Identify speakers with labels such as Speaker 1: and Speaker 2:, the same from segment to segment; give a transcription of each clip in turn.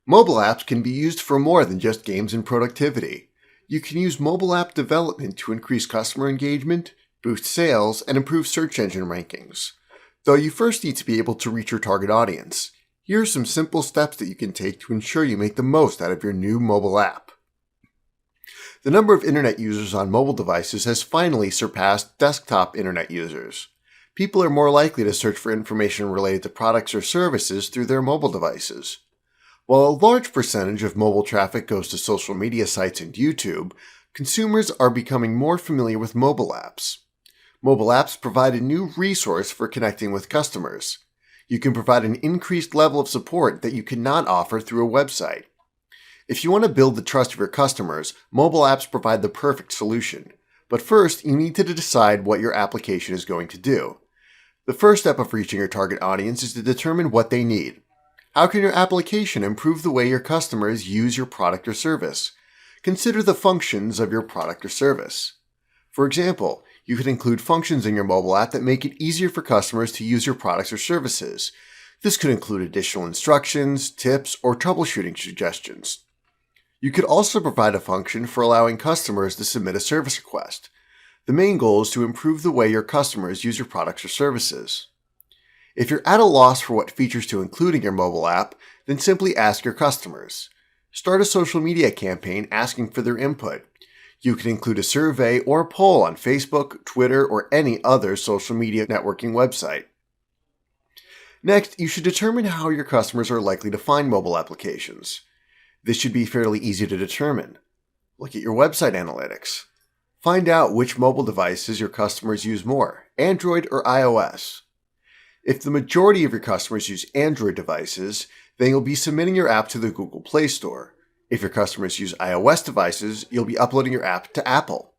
Speaker 1: Mobile apps can be used for more than just games and productivity. You can use mobile app development to increase customer engagement, boost sales, and improve search engine rankings. Though you first need to be able to reach your target audience. Here are some simple steps that you can take to ensure you make the most out of your new mobile app. The number of internet users on mobile devices has finally surpassed desktop internet users. People are more likely to search for information related to products or services through their mobile devices. While a large percentage of mobile traffic goes to social media sites and YouTube, consumers are becoming more familiar with mobile apps. Mobile apps provide a new resource for connecting with customers. You can provide an increased level of support that you cannot offer through a website. If you want to build the trust of your customers, mobile apps provide the perfect solution. But first, you need to decide what your application is going to do. The first step of reaching your target audience is to determine what they need. How can your application improve the way your customers use your product or service? Consider the functions of your product or service. For example, you could include functions in your mobile app that make it easier for customers to use your products or services. This could include additional instructions, tips, or troubleshooting suggestions. You could also provide a function for allowing customers to submit a service request. The main goal is to improve the way your customers use your products or services. If you're at a loss for what features to include in your mobile app, then simply ask your customers. Start a social media campaign asking for their input. You can include a survey or a poll on Facebook, Twitter, or any other social media networking website. Next, you should determine how your customers are likely to find mobile applications. This should be fairly easy to determine. Look at your website analytics. Find out which mobile devices your customers use more, Android or iOS. If the majority of your customers use Android devices, then you'll be submitting your app to the Google Play Store. If your customers use iOS devices, you'll be uploading your app to Apple.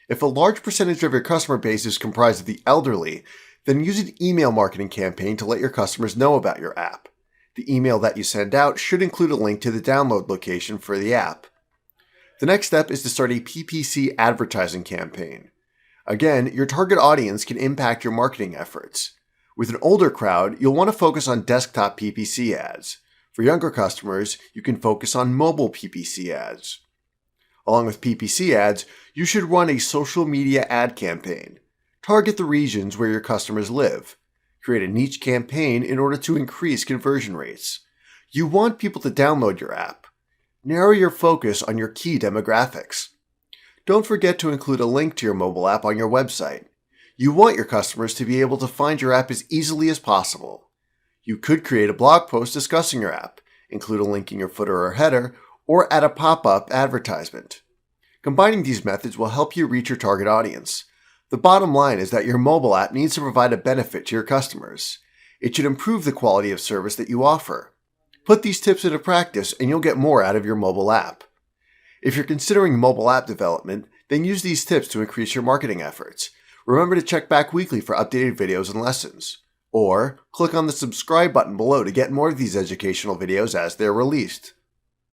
Speaker 1: If a large percentage of your customer base is comprised of the elderly, then use an email marketing campaign to let your customers know about your app. The email that you send out should include a link to the download location for the app. The next step is to start a PPC advertising campaign. Again, your target audience can impact your marketing efforts. With an older crowd, you'll want to focus on desktop PPC ads. For younger customers, you can focus on mobile PPC ads. Along with PPC ads, you should run a social media ad campaign. Target the regions where your customers live. Create a niche campaign in order to increase conversion rates. You want people to download your app. Narrow your focus on your key demographics. Don't forget to include a link to your mobile app on your website. You want your customers to be able to find your app as easily as possible. You could create a blog post discussing your app, include a link in your footer or header, or add a pop-up advertisement. Combining these methods will help you reach your target audience. The bottom line is that your mobile app needs to provide a benefit to your customers. It should improve the quality of service that you offer. Put these tips into practice and you'll get more out of your mobile app. If you're considering mobile app development, then use these tips to increase your marketing efforts. Remember to check back weekly for updated videos and lessons. Or click on the subscribe button below to get more of these educational videos as they're released.